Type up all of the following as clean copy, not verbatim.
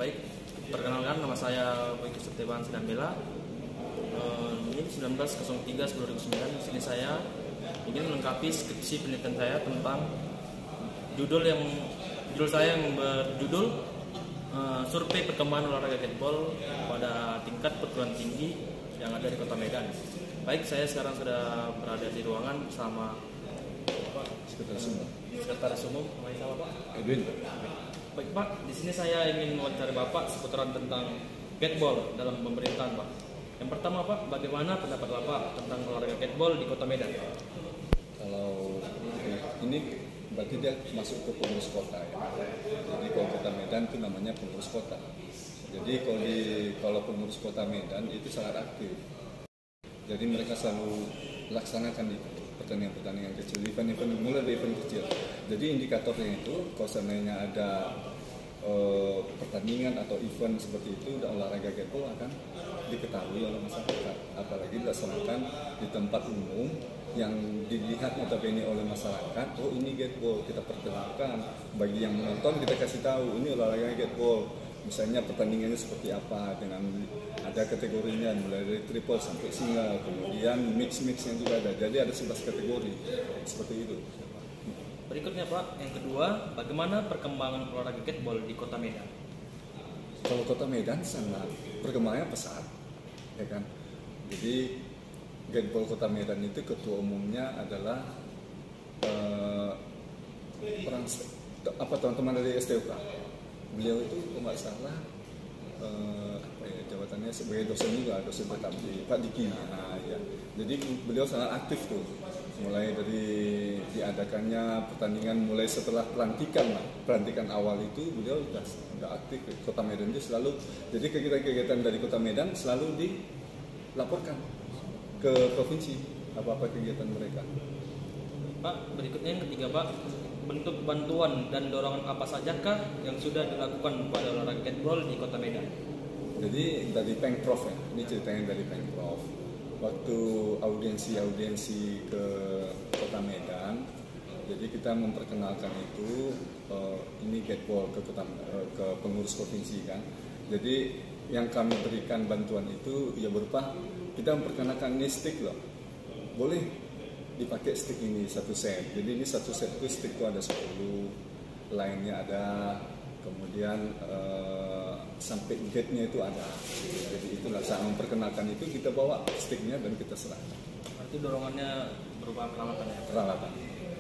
Baik, perkenalkan nama saya Boyke Setiawan Sinambela. Ini 19.03.2009. Di sini saya ingin melengkapi skripsi penelitian saya tentang judul saya yang berjudul Survei Perkembangan Olahraga Skateboard pada tingkat perguruan tinggi yang ada di Kota Medan. Baik, saya sekarang sudah berada di ruangan bersama Sekretaris Umum. Namanya siapa, Pak? Edwin. Baik, Pak, di sini saya ingin mewawancari Bapak seputaran tentang skateboard dalam pemerintahan, Pak. Yang pertama, Pak, bagaimana pendapat Bapak tentang olahraga skateboard di Kota Medan? Kalau ini berarti dia masuk ke pengurus kota ya. Jadi kalau Kota Medan itu namanya pengurus kota. Jadi kalau pengurus Kota Medan itu sangat aktif. Jadi mereka selalu laksanakan pertandingan-pertandingan kecil, event-event mulai dari event kecil. Jadi indikatornya itu kalau seandainya ada pertandingan atau event seperti itu, olahraga skateboard akan diketahui oleh masyarakat. Apalagi dilaksanakan di tempat umum yang dilihat notabene oleh masyarakat. Oh, ini skateboard, kita perkenalkan. Bagi yang menonton kita kasih tahu ini olahraga skateboard. Misalnya pertandingannya seperti apa, dengan ada kategorinya mulai dari triple sampai single, kemudian mix-mixnya juga ada. Jadi ada 11 kategori seperti itu. Berikutnya, Pak, yang kedua, bagaimana perkembangan olahraga skateboard di Kota Medan? Kalau Kota Medan sangat perkembangannya pesat, ya kan. Jadi skateboard Kota Medan itu ketua umumnya adalah teman-teman dari STUK. Beliau itu kalau nggak salah jabatannya sebagai dosen juga, dosen tetap di Pak Diki. Nah, ya. Jadi beliau sangat aktif tuh, mulai dari diadakannya pertandingan, mulai setelah pelantikan awal itu beliau sudah aktif. Kota Medan itu selalu, jadi kegiatan-kegiatan dari Kota Medan selalu dilaporkan ke provinsi apa-apa kegiatan mereka. Pak, berikutnya yang ketiga, Pak, bentuk bantuan dan dorongan apa sajakah yang sudah dilakukan pada olahraga skateboard di Kota Medan? Jadi dari Pengprov ya, ini ceritanya dari Pengprov. Waktu audiensi ke Kota Medan, jadi kita memperkenalkan itu ini skateboard ke pengurus provinsi kan. Jadi yang kami berikan bantuan itu ya berupa kita memperkenalkan ini stick loh, boleh dipakai stick ini satu set. Jadi ini satu set itu stick itu ada 10, lainnya ada, kemudian sampai gate-nya itu ada. Jadi itulah saat memperkenalkan itu kita bawa sticknya dan kita serahkan. Berarti dorongannya berupa peralatan ya? Peralatan.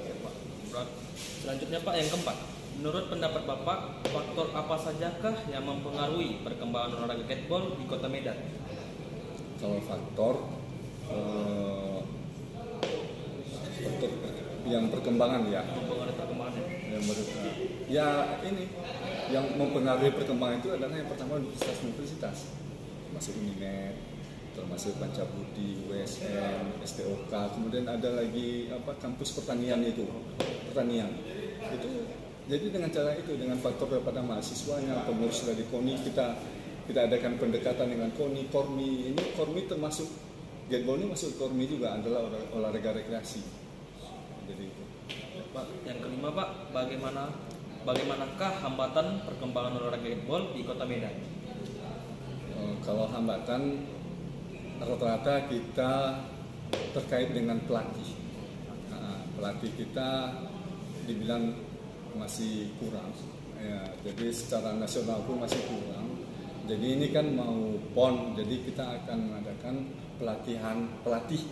Ya, Pak. Selanjutnya, Pak, yang keempat, menurut pendapat Bapak, faktor apa sajakah yang mempengaruhi perkembangan olahraga skateboard di Kota Medan? Kalau faktor yang perkembangan ya, ini yang mempengaruhi perkembangan itu adalah yang pertama universitas, termasuk Uninet, termasuk Pancabudi, USN, STOK, kemudian ada lagi kampus pertanian itu. Jadi dengan cara itu, dengan faktor daripada mahasiswanya, pengurus dari KONI, kita adakan pendekatan dengan KONI, KORMI. Ini KORMI termasuk skateboard ini masuk KORMI juga, adalah olahraga rekreasi. Jadi itu. Pak, yang kelima, Pak, bagaimanakah hambatan perkembangan olahraga skateboard di Kota Medan? Kalau hambatan rata-rata kita terkait dengan pelatih. Pelatih kita dibilang masih kurang. Ya, jadi secara nasional pun masih kurang. Jadi ini kan mau PON, jadi kita akan mengadakan pelatih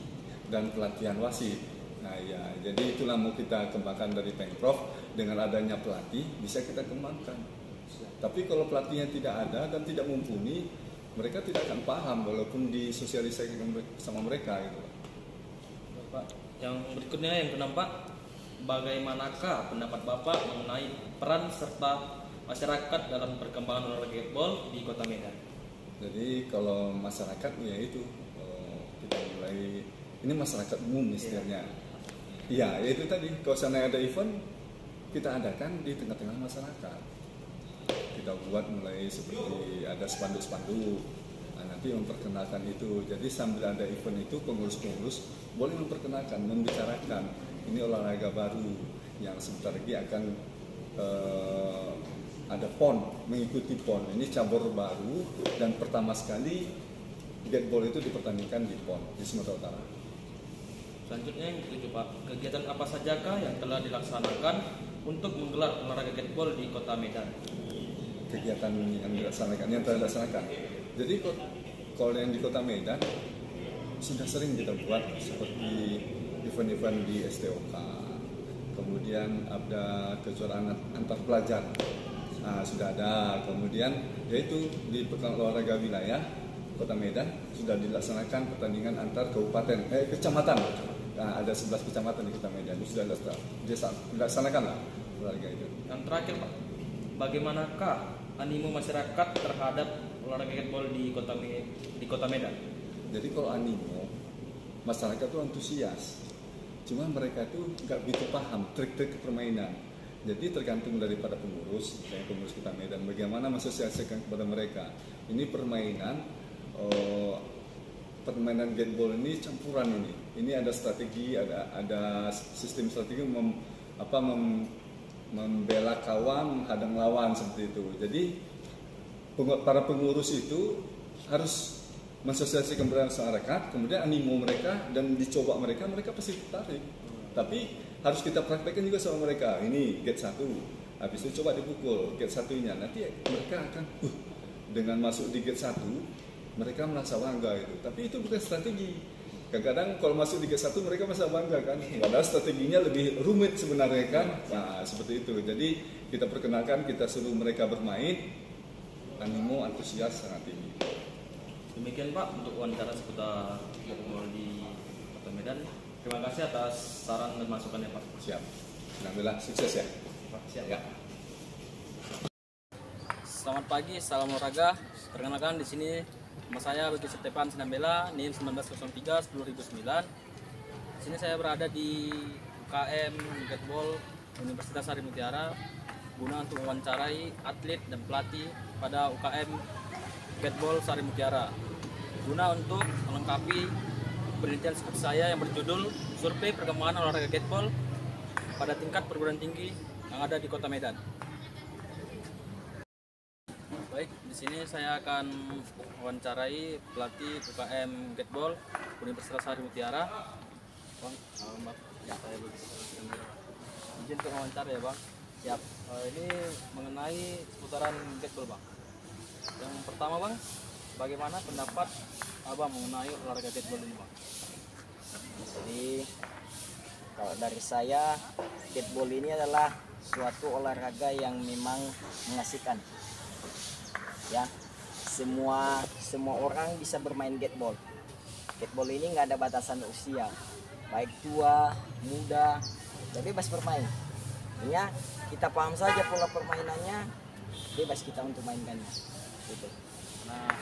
dan pelatihan wasit. Nah ya, jadi itulah mau kita kembangkan dari Pengprov. Dengan adanya pelatih bisa kita kembangkan. Tapi kalau pelatihnya tidak ada dan tidak mumpuni, mereka tidak akan paham walaupun disosialisasikan sama mereka gitu. Pak, yang berikutnya yang keenam, Pak, bagaimanakah pendapat Bapak mengenai peran serta masyarakat dalam perkembangan olahraga skateboard di Kota Medan? Jadi kalau masyarakat ya itu kita mulai, ini masyarakat umum istilahnya. Ya, itu tadi, kalau sana ada event, kita adakan di tengah-tengah masyarakat. Kita buat mulai seperti ada spanduk-spanduk, nanti memperkenalkan itu. Jadi sambil ada event itu, pengurus-pengurus boleh memperkenalkan, membicarakan ini olahraga baru yang sebentar lagi akan ada PON, mengikuti PON. Ini cabur baru dan pertama sekali gateball itu dipertandingkan di PON di Sumatera Utara. Selanjutnya yang ketujuh Pak, kegiatan apa sajakah yang telah dilaksanakan untuk menggelar olahraga gateball di Kota Medan? Kegiatan yang telah dilaksanakan. Jadi kalau yang di Kota Medan sudah sering kita buat seperti event-event di STOK, kemudian ada kejuaraan antar pelajar, sudah ada, kemudian yaitu di Pekan Olahraga Wilayah Kota Medan sudah dilaksanakan pertandingan antar kecamatan. Ada 11 kecamatan di Kota Medan, itu sudah dilaksanakan lah olahraga itu. Yang terakhir Pak, bagaimanakah animo masyarakat terhadap olahraga gateball di Kota Medan? Jadi kalau animo, masyarakat itu antusias, cuma mereka itu nggak begitu paham trik-trik permainan. Jadi tergantung daripada pengurus Kota Medan bagaimana mensosialisasikan kepada mereka. Ini permainan gateball ini campuran ini. Ini ada strategi, ada sistem strategi membela kawan, menghadang lawan seperti itu. Jadi para pengurus itu harus mensosialisasikan kepada masyarakat, kemudian animo mereka dan dicoba mereka pasti tertarik. Tapi harus kita praktekkan juga sama mereka. Ini gate 1, habis itu coba dipukul gate 1-nya. Nanti mereka akan dengan masuk di gate 1 mereka merasa bangga itu. Tapi itu bukan strategi. Kadang-kadang kalau masuk di gate 1 mereka merasa bangga kan. Padahal strateginya lebih rumit sebenarnya kan. Nah, seperti itu. Jadi kita perkenalkan, kita suruh mereka bermain, animo antusias sangat tinggi. Demikian Pak untuk wawancara seputar gateball di Kota Medan. Terima kasih atas saran dan masukannya Pak. Siap. Alhamdulillah sukses ya. Pak, siap. Ya. Selamat pagi, salam olahraga. Perkenalkan di sini nama saya Bagi Setiawan Sinambela, NIM 1903 10.009. Di sini saya berada di UKM Gateball Universitas Sari Mutiara guna untuk mewawancarai atlet dan pelatih pada UKM Gateball Sari Mutiara. Guna untuk melengkapi penelitian skripsi saya yang berjudul Survei Perkembangan Olahraga Gateball pada tingkat perguruan tinggi yang ada di Kota Medan. Baik, di sini saya akan mewawancarai pelatih UKM Gateball Universitas Sari Mutiara. Bang, maaf, saya izin untuk wawancara ya Bang. Siap. Ini mengenai seputaran gateball Bang. Yang pertama Bang, bagaimana pendapat Abang mengenai olahraga gateball ini Bang? Jadi kalau dari saya, gateball ini adalah suatu olahraga yang memang mengasihkan. Ya, semua orang bisa bermain gateball. Gateball ini nggak ada batasan usia, baik tua, muda, bebas bermain. Ya, kita paham saja pola permainannya, bebas kita untuk mainkannya. Gitu. Nah,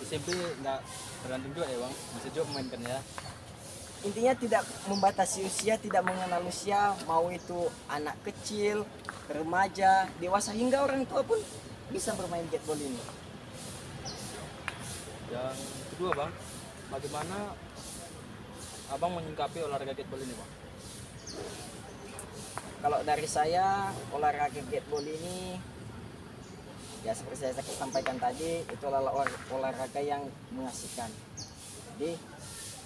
SMP nggak tergantung juga ya Bang, bisa juga memainkan ya. Intinya tidak membatasi usia, tidak mengenal usia, mau itu anak kecil, remaja, dewasa hingga orang tua pun bisa bermain gateball ini. Yang kedua Bang, bagaimana Abang menyikapi olahraga gateball ini Bang? Kalau dari saya, olahraga gateball ini ya seperti saya sampaikan tadi, itu adalah olahraga yang mengasihkan. Jadi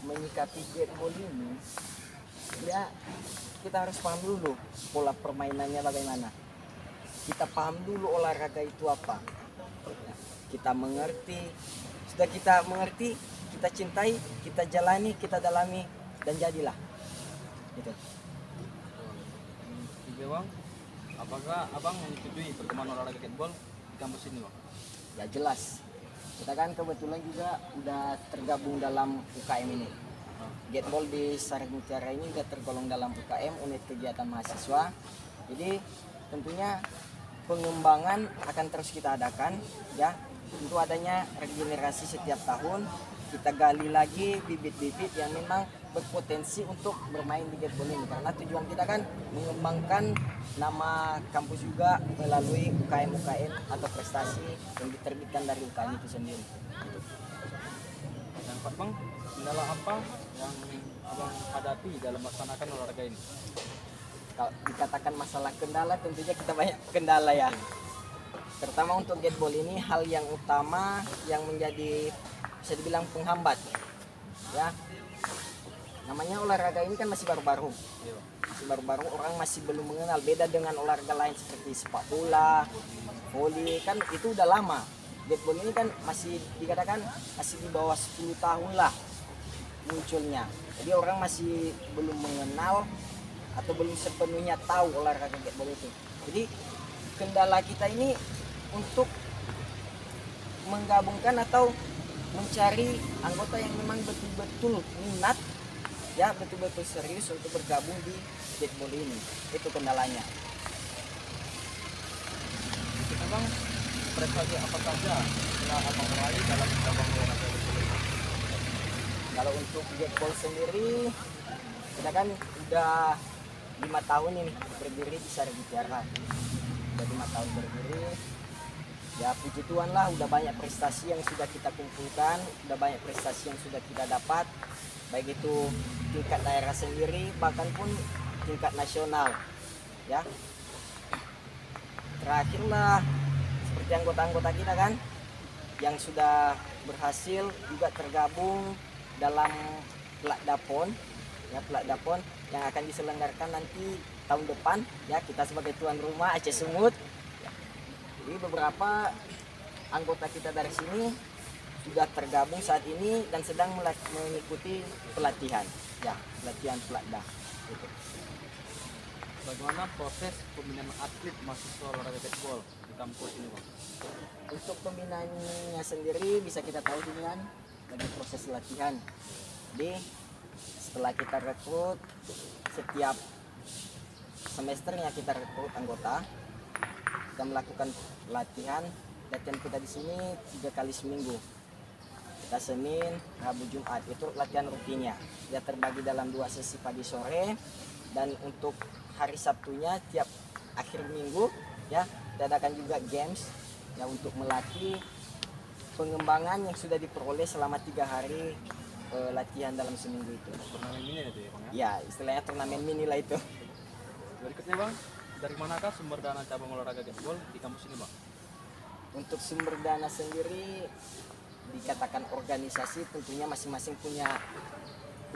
menyikapi gateball ini, ya kita harus paham dulu pola permainannya bagaimana. Kita paham dulu olahraga itu apa. Kita mengerti, sudah kita mengerti, kita cintai, kita jalani, kita dalami, dan jadilah. Gitu. Tiga Bang, apakah Abang menyetujui perkembangan olahraga gateball di kampus ini Bang? Ya jelas. Kita kan kebetulan juga udah tergabung dalam UKM ini. Gateball di Sari Mutiara ini udah tergolong dalam UKM, unit kegiatan mahasiswa. Jadi tentunya pengembangan akan terus kita adakan, ya. Tentu adanya regenerasi setiap tahun. Kita gali lagi bibit-bibit yang memang berpotensi untuk bermain di gateball ini, karena tujuan kita kan mengembangkan nama kampus juga melalui UKM-UKM atau prestasi yang diterbitkan dari UKM itu sendiri. Yang keempat Bang, kendala apa yang Abang hadapi dalam melaksanakan olahraga ini? Kalau dikatakan masalah kendala, tentunya kita banyak kendala ya. Terutama untuk gateball ini hal yang utama yang menjadi bisa dibilang penghambat ya. Namanya olahraga ini kan masih baru-baru. Masih baru-baru, orang masih belum mengenal. Beda dengan olahraga lain seperti sepak bola, voli, kan itu udah lama. Gateball ini kan masih dikatakan masih di bawah 10 tahun lah munculnya. Jadi orang masih belum mengenal atau belum sepenuhnya tahu olahraga gateball itu. Jadi kendala kita ini untuk menggabungkan atau mencari anggota yang memang betul-betul minat ya, betul-betul serius untuk bergabung di gateball ini. Itu kendalanya. Memang prestasi apa saja telah abang raih dalam cabang olahraga gateball ini? Kalau untuk gateball sendiri kita kan udah 5 tahun ini berdiri di Sari Mutiara. Udah 5 tahun berdiri. Ya puji Tuhan lah, udah banyak prestasi yang sudah kita kumpulkan, udah banyak prestasi yang sudah kita dapat, baik itu tingkat daerah sendiri, bahkan pun tingkat nasional ya. Terakhirlah seperti anggota-anggota kita kan yang sudah berhasil juga tergabung dalam Plakdapon ya, Plakdapon yang akan diselenggarakan nanti tahun depan ya, kita sebagai tuan rumah Aceh Sumut. Jadi beberapa anggota kita dari sini sudah tergabung saat ini dan sedang mengikuti pelatihan ya, pelatihan Plakda gitu. Bagaimana proses pembinaan atlet mahasiswa olahraga gateball di kampus ini, Bang? Untuk pembinaannya sendiri bisa kita tahu dengan bagi proses latihan. Jadi setelah kita rekrut, setiap semesternya kita rekrut anggota, kita melakukan latihan kita di sini 3 kali seminggu. Kita Senin, Rabu, Jumat itu latihan rutinnya. Dia terbagi dalam 2 sesi pagi sore, dan untuk hari Sabtunya tiap akhir minggu ya kita adakan juga games ya untuk melatih pengembangan yang sudah diperoleh selama 3 hari latihan dalam seminggu itu. Turnamen mini itu ya, Bang ya? Ya, istilahnya turnamen mini lah itu. Berikutnya, Bang, dari manakah sumber dana cabang olahraga gateball di kampus ini, Bang? Untuk sumber dana sendiri dikatakan organisasi tentunya masing-masing punya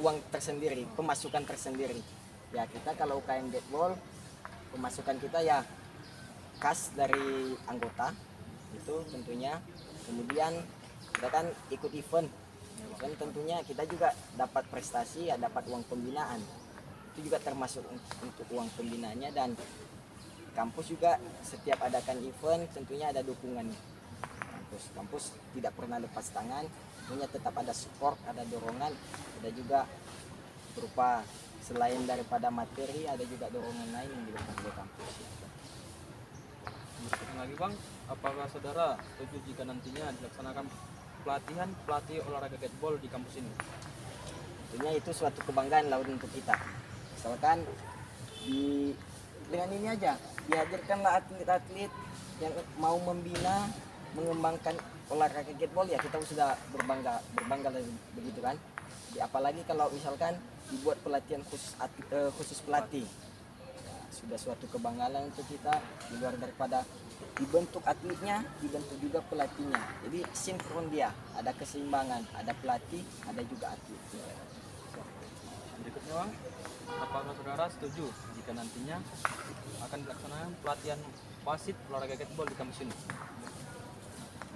uang tersendiri, pemasukan tersendiri. Ya kita kalau UKM gateball pemasukan kita ya kas dari anggota itu tentunya. Kemudian kita kan ikut event kan, tentunya kita juga dapat prestasi ya, dapat uang pembinaan. Itu juga termasuk untuk uang pembinaannya. Dan kampus juga setiap adakan event tentunya ada dukungannya. Kampus tidak pernah lepas tangan, tentunya tetap ada support, ada dorongan, ada juga berupa selain daripada materi ada juga dorongan lain yang diberikan oleh kampus. Berikutnya lagi, Bang, apakah saudara setuju jika nantinya dilaksanakan pelatihan pelatih olahraga gateball di kampus ini? Tentunya itu suatu kebanggaan lah untuk kita. Misalkan dengan ini aja dihadirkanlah atlet-atlet yang mau membina, mengembangkan olahraga gateball, ya kita sudah berbangga begitu kan. Jadi, apalagi kalau misalkan dibuat pelatihan khusus pelatih, sudah suatu kebanggaan untuk kita. Di luar daripada dibentuk atletnya, dibentuk juga pelatihnya. Jadi sinkron dia, ada keseimbangan, ada pelatih, ada juga atlet. Berikutnya, Bang, apakah saudara setuju jika nantinya akan dilaksanakan pelatihan wasit olahraga gateball di kampus ini?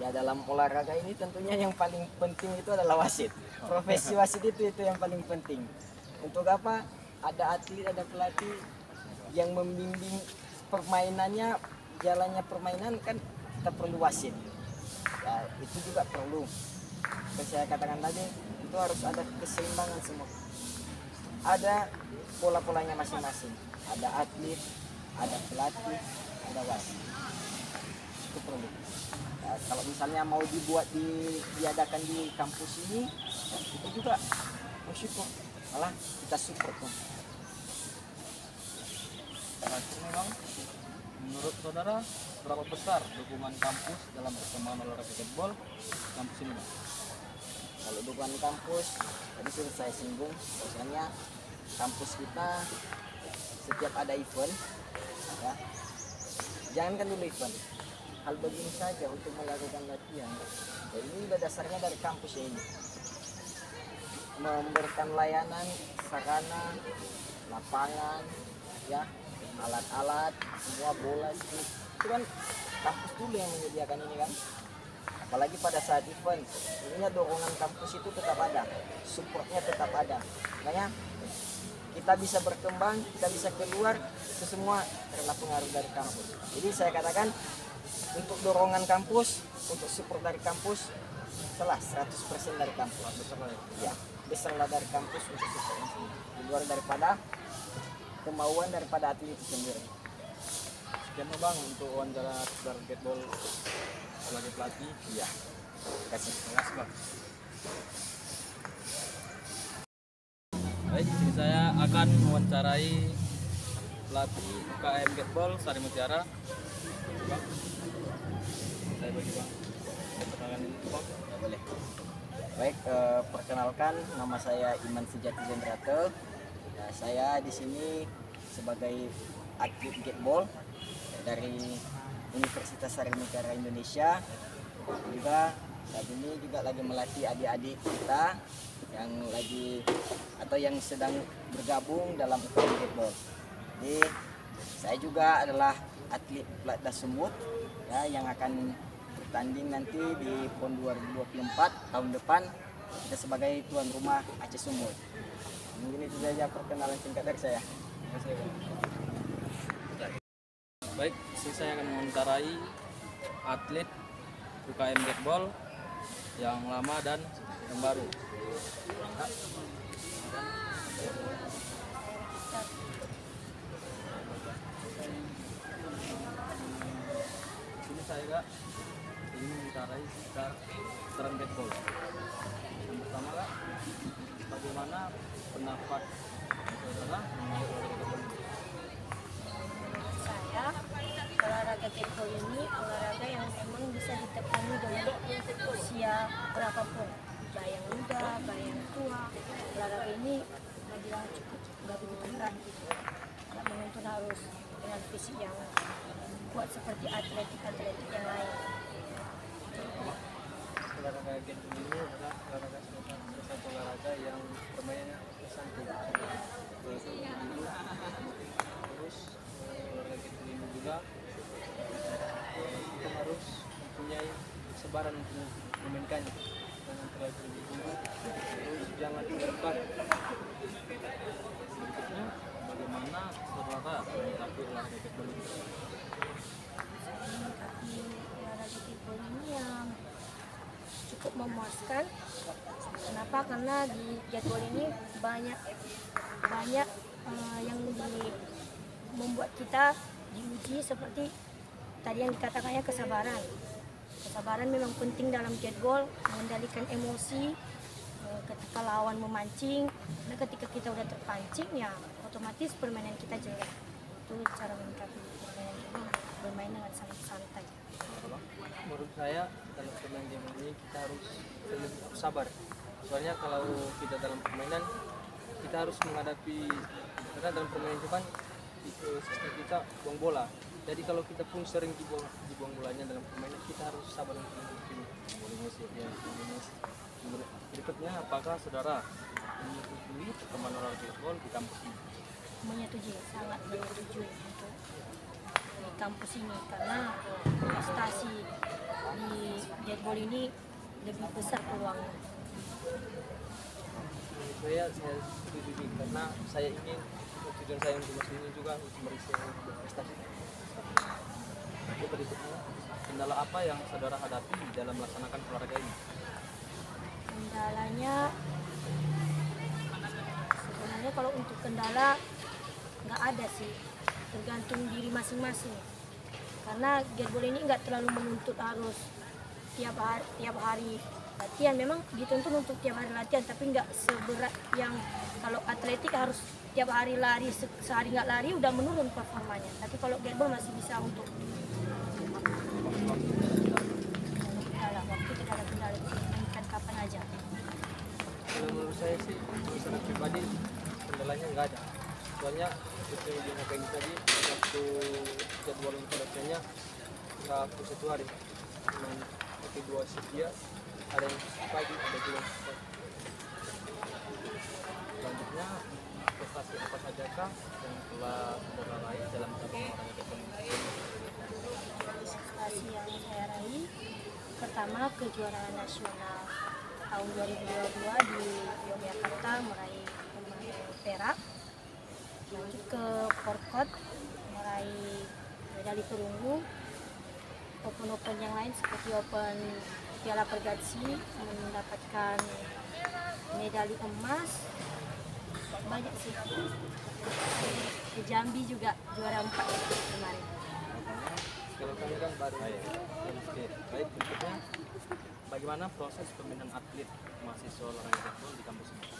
Ya dalam olahraga ini tentunya yang paling penting itu adalah wasit. Profesi wasit itu yang paling penting. Untuk apa? Ada atlet, ada pelatih yang membimbing permainannya, jalannya permainan kan kita perlu wasit. Ya itu juga perlu. Seperti saya katakan tadi, itu harus ada keseimbangan semua. Ada pola-polanya masing-masing. Ada atlet, ada pelatih, ada wasit. Itu perlu. Ya, kalau misalnya mau diadakan di kampus ini, itu juga bersyukur, malah kita support. Terakhir, Bang, menurut saudara berapa besar dukungan kampus dalam perkembangan olahraga gateball kampus ini, Bang? Kalau dukungan kampus, tadi sudah saya singgung, misalnya kampus kita setiap ada event, ya, jangankan dulu event, hal begini saja untuk melakukan latihan. Ya, ini udah dasarnya dari kampus ya ini. Memberikan layanan, sarana, lapangan, ya, alat-alat, semua bola sih. Itu kan kampus dulu yang menyediakan ini kan. Apalagi pada saat event, ini dorongan kampus itu tetap ada, supportnya tetap ada. Makanya kita bisa berkembang, kita bisa keluar, itu semua karena pengaruh dari kampus. Jadi saya katakan untuk dorongan kampus, untuk support dari kampus, telah 100% dari kampus. Ya, besarlah dari kampus untuk support ini. Di luar daripada kemauan daripada atlet itu sendiri. Sekian Bang untuk wawancara seputar Getball sebagai pelatih. Iya. Terima kasih Bang. Baik, di sini saya akan mewawancarai pelatih UKM Getball Sari Mutiara. Bang, saya bagi Bang. Perkenalkan dulu Bang. Ya, boleh. Baik, perkenalkan nama saya Iman Sejati Zendrate. Ya, saya di sini sebagai atlet Getball dari Universitas Sari Mutiara Indonesia. Juga saat ini juga lagi melatih adik-adik kita yang lagi atau yang sedang bergabung dalam UKM Getball. Jadi saya juga adalah atlet Pelatdas Sumut ya, yang akan bertanding nanti di PON 2024 tahun depan. Kita sebagai tuan rumah Aceh Sumut. Mungkin itu saja perkenalan singkat dari saya. Terima kasih Bang. Baik, di sini saya akan mewawancarai atlet UKM Getball yang lama dan yang baru. Di sini saya Kak ingin mewawancarai seputar Getball. Yang pertama Kak, bagaimana pendapat saudara mengenai olahraga Getball? Saya, olahraga Getball ini olahraga yang memang bisa ditekuni dengan usia berapapun, baik yang muda, baik yang tua. Olahraga ini bilang cukup nggak begitu berat gitu. Nggak menuntut harus dengan fisik yang kuat seperti atletik yang lain. Olahraga Getball ini adalah olahraga salah satu olahraga yang permainannya santai. Terus olahraga Getball ini juga kita harus mempunyai kesabaran untuk memainkannya, jangan terlalu terburu-buru, terus jangan terlepas. Berikutnya, bagaimana saudara menyikapi olahraga Getball ini? Menyikapi olahraga Getball ini yang cukup memuaskan. Kenapa? Karena di Getball ini banyak yang membuat kita diuji, seperti tadi yang dikatakannya kesabaran. Kesabaran memang penting dalam Getball, mengendalikan emosi ketika lawan memancing. Karena ketika kita udah terpancing ya otomatis permainan kita jelek. Itu cara menyikapi permainan Getball, bermain dengan sangat santai. Menurut saya dalam permainan game ini kita harus lebih sabar. Soalnya kalau kita dalam permainan kita harus menghadapi, karena dalam permainan itu kan sistem kita buang bola. Jadi kalau kita pun sering dibuang bolanya dalam permainan, kita harus sabar untuk menghadapi bolanya. Berikutnya, apakah saudara menyetujui perkembangan olahraga Getball di kampus ini? Menyetujui, sangat menyetujui untuk di kampus ini, karena prestasi di Getball ini lebih besar peluangnya. Saya setuju karena saya ingin tujuan saya untuk masuk ini juga untuk merisi prestasi. Berikutnya, kendala apa yang saudara hadapi dalam melaksanakan olahraga ini? Kendalanya sebenarnya kalau untuk kendala nggak ada sih, tergantung diri masing-masing. Karena Getball ini nggak terlalu menuntut harus tiap hari latihan. Memang dituntut untuk tiap hari latihan, tapi nggak seberat yang kalau atletik harus tiap hari lari, sehari nggak lari udah menurun performanya. Tapi kalau Getball masih bisa untuk kendala, waktu tidak ada kendala, bisa dimainkan kapan aja. Kalau menurut saya sih, secara pribadi kendalanya nggak ada. Soalnya seperti yang dikatakan tadi, waktu jadwal untuk latihannya nggak full satu hari, cuma pakai 2 shift dia, ada yang pagi, ada juga yang sore. Selanjutnya prestasi apa saja kah yang telah saudara raih dalam cabang olahraga Gateball ini? Prestasi yang saya raih, pertama kejuaraan nasional tahun 2022 di Yogyakarta meraih perak, lanjut ke Porkot meraih medali perunggu, open yang lain seperti Open Piala Pergatsi mendapatkan medali emas, banyak sih. Di Jambi juga juara 4 kemarin. Kalau kami kan baru baik, berikutnya bagaimana proses pembinaan atlet mahasiswa olahraga Gateball di kampus ini?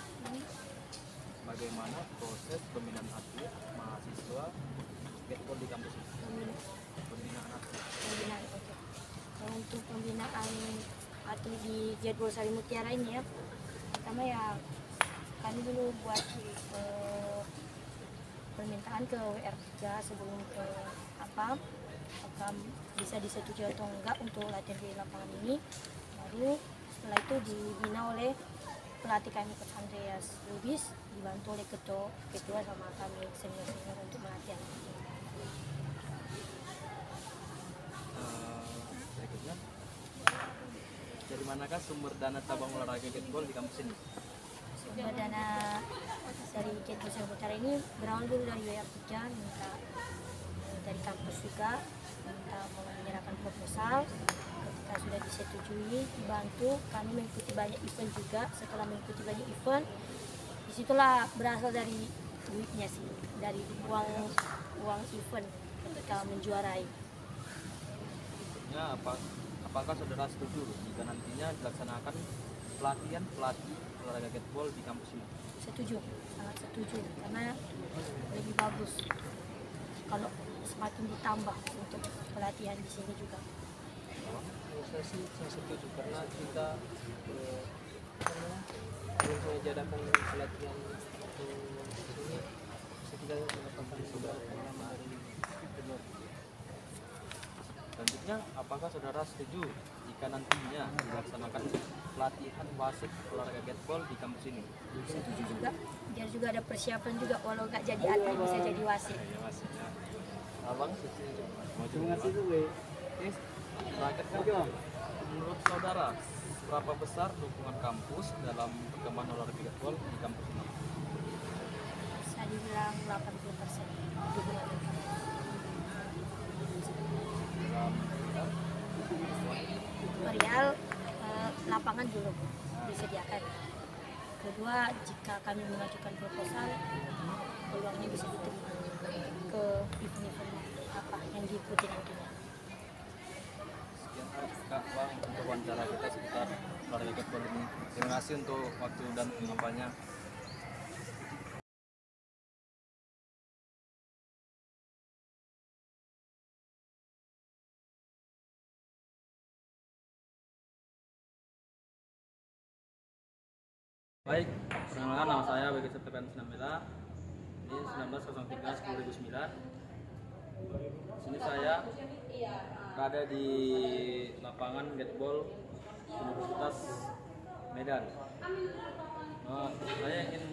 Bagaimana proses pembinaan atlet mahasiswa Gateball di kampus ini? Pembinaan atlet. Pembinaan, oke. Untuk pembinaan atlet di Gateball Sari Mutiara ini ya, pertama ya kami dulu buat permintaan ke WR3 sebelum ke apakah bisa disetujui atau enggak untuk latihan di lapangan ini. Baru setelah itu dibina oleh pelatih kami Coach Andreas Lubis, dibantu oleh ketua sama kami senior untuk melatihan. Berikutnya, dari manakah sumber dana cabang olahraga Gateball di kampus ini? Sumber dana dari Gateball Sari Mutiara ini berawal dulu dari WR3, minta dari kampus juga minta menyerahkan proposal. Ketika sudah disetujui, dibantu, kami mengikuti banyak event juga. Setelah mengikuti banyak event, disitulah berasal dari duitnya sih, dari uang event ketika menjuarai. Berikutnya, apakah saudara setuju jika nantinya dilaksanakan pelatihan pelatih olahraga Gateball di kampus ini? Setuju, sangat setuju, karena lebih bagus kalau semakin ditambah untuk pelatihan di sini juga. Saya sih setuju karena kita belum menyediakan pelatihan di sini, setidaknya mendapatkan sudah pengalaman dari benar. Selanjutnya, apakah saudara setuju jika nantinya dilaksanakan pelatihan wasit olahraga Gateball di kampus ini? Setuju juga, biar juga ada persiapan juga, walau nggak jadi atlet bisa jadi wasit. Ya, wasitnya. Abang setuju. Mau juga. Oke, terakhir kan, menurut saudara, berapa besar dukungan kampus dalam perkembangan olahraga Gateball di kampus ini? Bisa dibilang 80% dukungan dari kampus. Perihal lapangan belum disediakan. Kedua, jika kami mengajukan proposal, peluangnya bisa diterima ke event-event apa yang diikuti nantinya. Sekian Kak Bang untuk wawancara kita seputar olahraga Gateball ini. Terima kasih untuk waktu dan penyampaiannya. Baik, perkenalkan nama saya Bagi Septepan Sinambela. Ini 19.03.2009. Sini saya berada di lapangan Gateball Universitas Medan. Saya ingin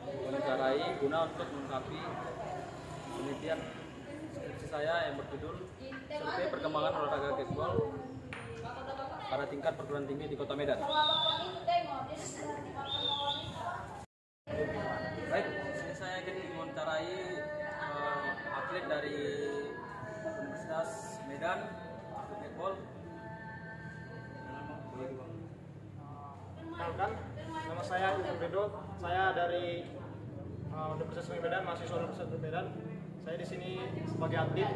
mewawancarai guna untuk melengkapi penelitian skripsi saya yang berjudul Survei Perkembangan Olahraga Gateball pada tingkat perguruan tinggi di Kota Medan. Baik, sini saya ingin mewawancarai atlet dari Universitas Medan untuk Gateball. Kenalkan, nama saya Yusuf Bedo. Saya dari Universitas Medan, mahasiswa Universitas Medan. Saya di sini sebagai atlet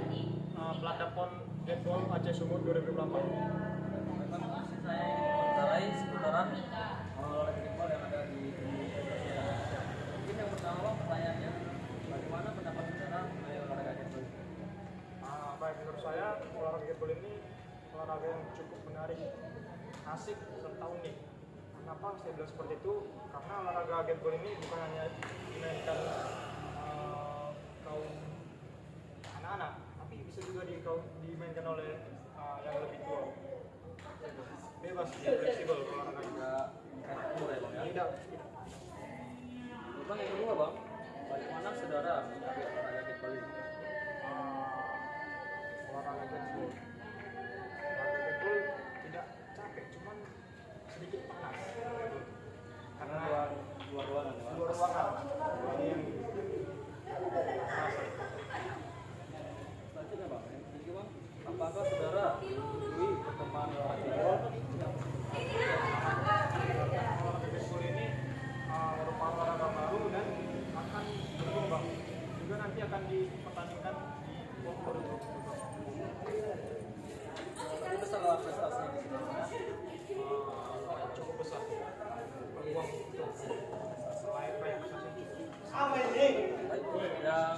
pelatih PON Gateball Aceh Sumut 2008. Memang saya ingin mewawancarai seputaran olahraga Gateball yang ada di Indonesia. Mungkin yang pertama pertanyaannya, bagaimana pendapat saudara mengenai olahraga Gateball? Baik, menurut saya olahraga Gateball ini olahraga yang cukup menarik, asik, serta unik. Kenapa saya bilang seperti itu? Karena olahraga Gateball ini bukan hanya dimainkan kaum anak-anak, tapi bisa juga dimainkan oleh yang lebih tua. Bebas, fleksibel kalau olahraga. Tidak. Bang, yang kedua bang, bagaimana saudara menyikapi olahraga kickball ini? Olahraga kickball. Olahraga kickball tidak capek, cuman sedikit panas. Karena Luar ruangan. luar ruangan. Ini yang Selanjutnya bang, yang ketiga bang, apakah saudara menyetujui perkembangan olahraga kickball? olahraga kickball ini merupakan olahraga baru dan akan berkembang. Juga nanti akan dipertandingkan di PON 2022. Tapi besar prestasinya di sini ya. Cukup besar peluang untuk selain banyak prestasi cukup besar. Baik, yang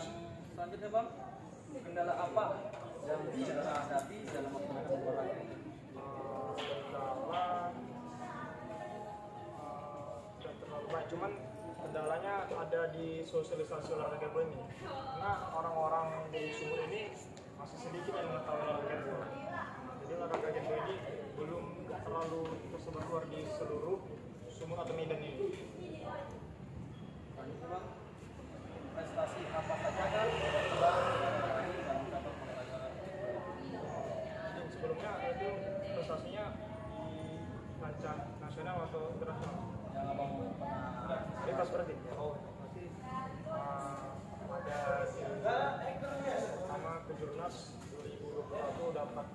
selanjutnya bang, kendala apa yang saudara hadapi dalam melaksanakan olahraga ini? Kendala tidak terlalu banyak, cuman kendalanya ada di sosialisasi olahraga bola ini karena orang-orang di Sumut ini masih sedikit yang mengetahui olahraga bola. Jadi olahraga bola ini belum terlalu tersebar luar di seluruh Sumut atau Medan ini. Selanjutnya bang, prestasi apa saja kan saudara meraih dalam cabang olahraga kickball? Dan sebelumnya itu prestasinya di kancah nasional atau internasional. Yang abang pernah Bebas berarti. Oh, berarti ada sama Kejurnas 2021 dapat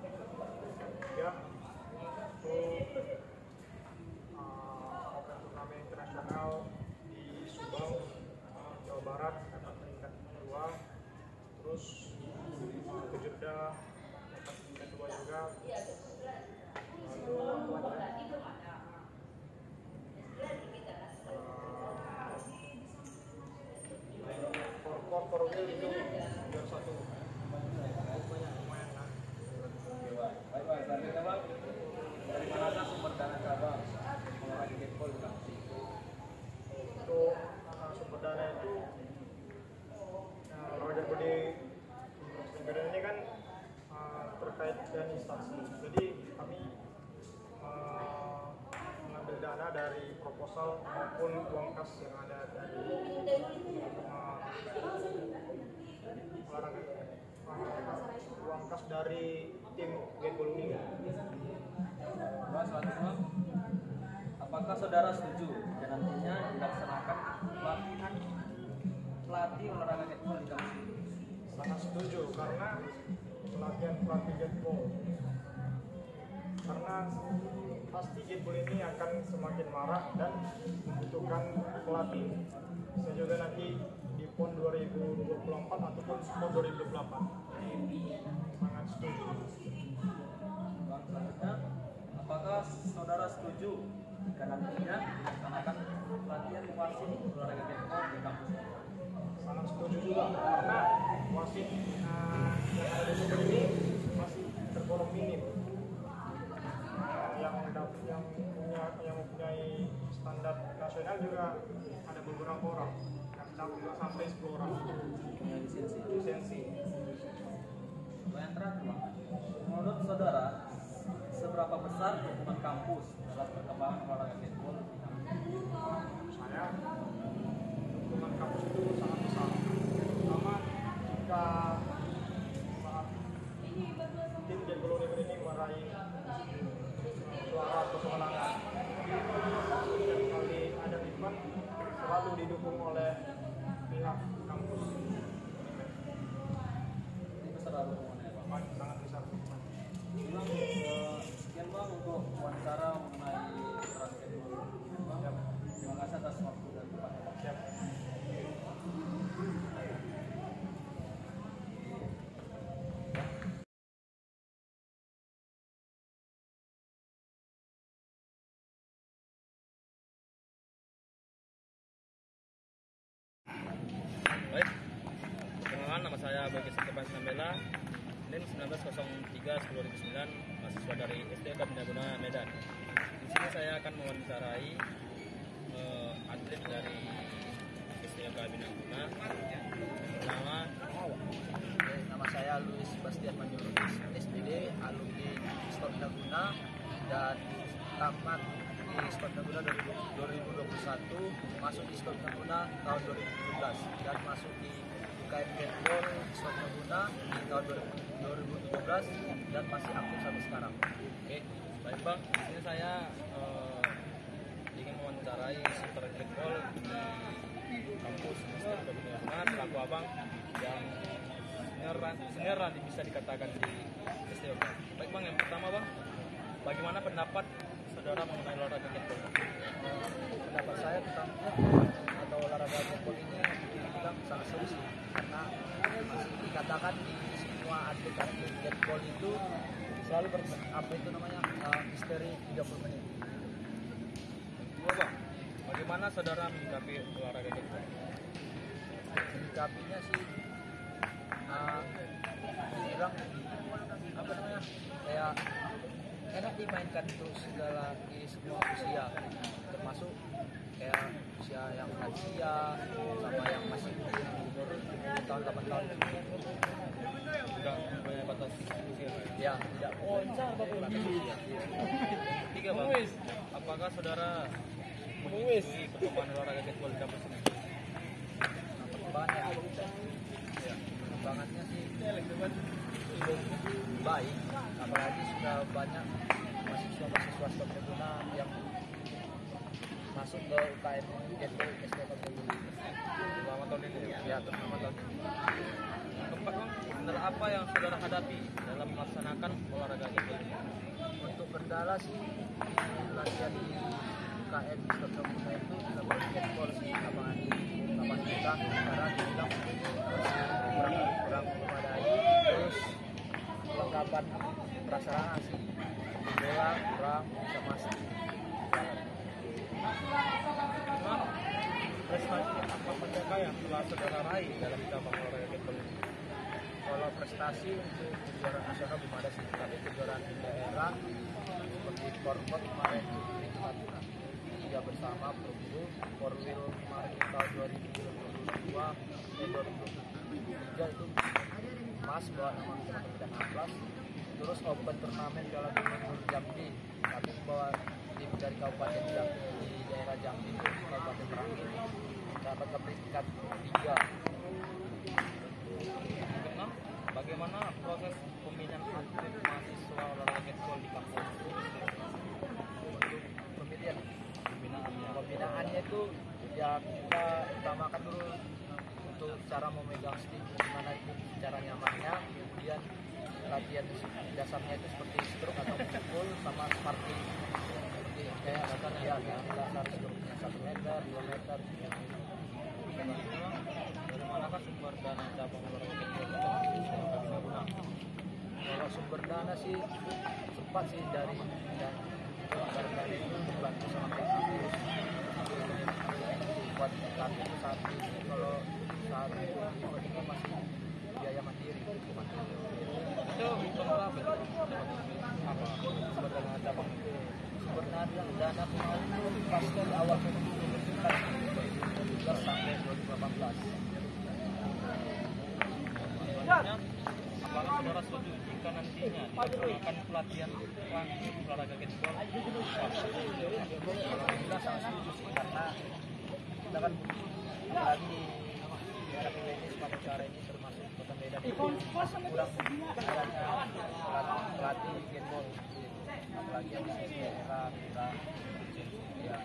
ya untuk open turnamen internasional di Subang, Jawa Barat dapat peringkat kedua. Terus Kejurda dapat peringkat kedua juga. Korpornya itu juara satu. Lumayan lah. Baik bang, selanjutnya bang, dari mana sumber dana cabang olahraga kickball di kampus ini? Untuk sumber dana itu olahraga di negara ini kan terkait dengan instansi. Jadi kami mengambil dana dari proposal maupun uang kas yang ada dari olahraga uang kas dari tim Getball ini. Bang, selanjutnya, apakah saudara setuju dan nantinya dilaksanakan pelatihan pelatih olahraga kickball di kampus ini? Sangat setuju karena pelatihan pelatih Getball, karena pasti Getball ini akan semakin marak dan membutuhkan pelatih. Saya juga nanti di PON 2024 ataupun PON 2028 sangat setuju. Bang, selanjutnya, apakah saudara setuju jika nantinya dilaksanakan pelatihan wasit olahraga kickball di kampus ini? Sangat setuju juga karena wasit yang ada di Sumut ini masih tergolong minim. Yang mempunyai standar nasional juga ada beberapa orang, yang sampai 10 orang Punya lisensi. Yang terakhir, Bang, menurut saudara, seberapa besar dukungan kampus dalam perkembangan olahraga kickball di kampus? Saya dukungan kampus itu sangat besar, terutama jika saat tim Getball Univer ini meraih juara atau kemenangan. Setiap kali ada event selalu didukung oleh pihak kampus. Ini besar dukungannya, Bang. Sangat besar. Bang, sekian Bang untuk wawancara mengenai olahraga kickball. Bang, terima kasih atas waktu dan tempatnya. Siap. Baik, perkenalkan nama saya Bagi Setepan Sambela, NIM 1903-2009, mahasiswa dari SDK Bendaguna Medan. Di sini saya akan mewawancarai atlet dari SDK Bendaguna. Nama saya Luis Bastian Manjurudis, SPD, alumni Skot Laguna, dan tamat di Skot Laguna 2021, masuk di Skot Laguna tahun 2017, dan masuk di UKM Netball Skot Laguna di tahun 2017, dan masih aktif sampai sekarang. Oke, baik Bang. Ini saya ingin mewawancarai super netball di kampus Universitas Laguna selaku abang yang senior bisa dikatakan di STOK. Baik Bang, yang pertama Bang, bagaimana pendapat saudara mengenai olahraga netball? Pendapat saya tentang atau olahraga netball ini dibilang sangat seru sih, karena masih dikatakan di semua atlet-atlet netball itu selalu misteri 30 menit. Kedua Bang, bagaimana saudara menyikapi olahraga netball? Menyikapinya sih bilang kayak enak dimainkan untuk segala di semua usia, termasuk kayak usia yang lansia sama yang masih umur tahun 8 tahun. Tidak punya batas usia. Ya, tidak batas usia. Tiga Bang, apakah saudara mengikuti perkembangan olahraga netball di kampus ini? Perkembangannya sih cukup baik, apalagi sudah banyak mahasiswa Skot Laguna yang masuk ke UKM Netball STOK Laguna Selama tahun ini ya, terutama tahun ini. Keempat Bang, kendala apa yang saudara hadapi dalam melaksanakan olahraga netball ini? Untuk kendala sih di latihan di UKM STOK Laguna itu dilakukan netball sih, lapangan kita karena dibilang kurang memadai, terus kelengkapan prasarana sih, bola kurang bisa masuk. Prestasi apa pencapaian yang telah saudara raih dalam cabang olahraga netball ini? Kalau prestasi untuk kejuaraan nasional belum ada sih, tapi kejuaraan di daerah seperti Porpot kemarin itu Natuna juga bersama Pro Porwil kemarin tahun 2022 2023 itu emas bawa nama Kementerian 16, terus open turnamen Piala Gubernur Jambi, tapi bawa tim dari Kabupaten Jambi di daerah Jambi itu Kabupaten Merangin dapat ke peringkat 3. Bagaimana proses pembinaan atlet mahasiswa olahraga netball di kampus? Pembinaannya itu ya kita utamakan dulu untuk cara memegang stick gimana itu cara nyamannya, kemudian latihan dasarnya itu seperti stroke atau pukul sama sparking, seperti kayak dasar stroke-nya 1 meter 2 meter. Dari manakah sumber dana cabang olahraga netball? Kalau sumber dana sih sempat sih dari itu dibantu sama kampus buat latihan itu saat ini. Kalau saat ini masih biaya mandiri. Itu hitung berapa? Apa sumber dana cabang? Sumber dana itu pas dari awal sampai 2018. Apakah saudara setuju jika nantinya dilaksanakan pelatihan praktik olahraga netball? Kita sangat setuju sih, karena kita kan apalagi di daerah PWT Sumatera Utara ini termasuk Kota Medan itu kurang pelatih netball, apalagi yang di daerah kita ya.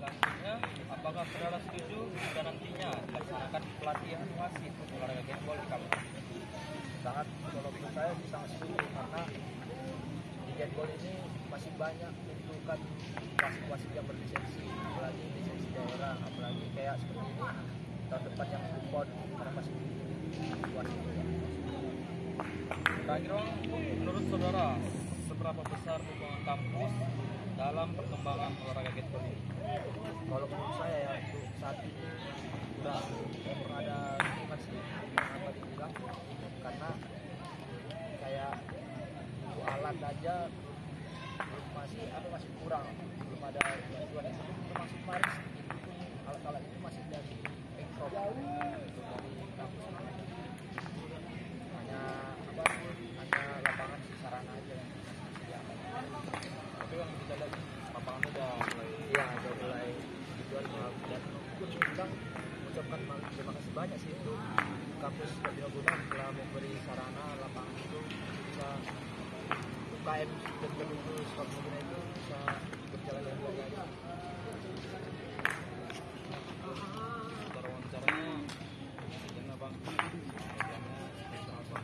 Selanjutnya, apakah saudara setuju jika nantinya dilaksanakan pelatihan wasit olahraga netball di kampus? Sangat, kalau menurut saya sih sangat setuju, karena di netball ini masih banyak bentukan wasit-wasit yang berlisensi, apalagi lisensi daerah, apalagi kayak seperti ini tahun depan yang support karena masih wasit. Terakhir Bang, menurut saudara seberapa besar dukungan kampus dalam perkembangan olahraga netball ini? Kalau menurut saya ya untuk saat ini kurang ada dukungan sih, apa dibilang, karena kayak untuk alat aja masih kurang, belum ada bantuan itu, termasuk kemarin alat-alat itu masih dari Pemprov dari kampus. lapangan udah mulai Iya, udah mulai tujuan dan pun bilang mengucapkan terima kasih banyak sih untuk kampus Radina Guna telah memberi sarana lapangan itu bisa UKM dan itu sekolah Guna itu bisa berjalan dengan baik. Wawancaranya dengan bang, programnya apa?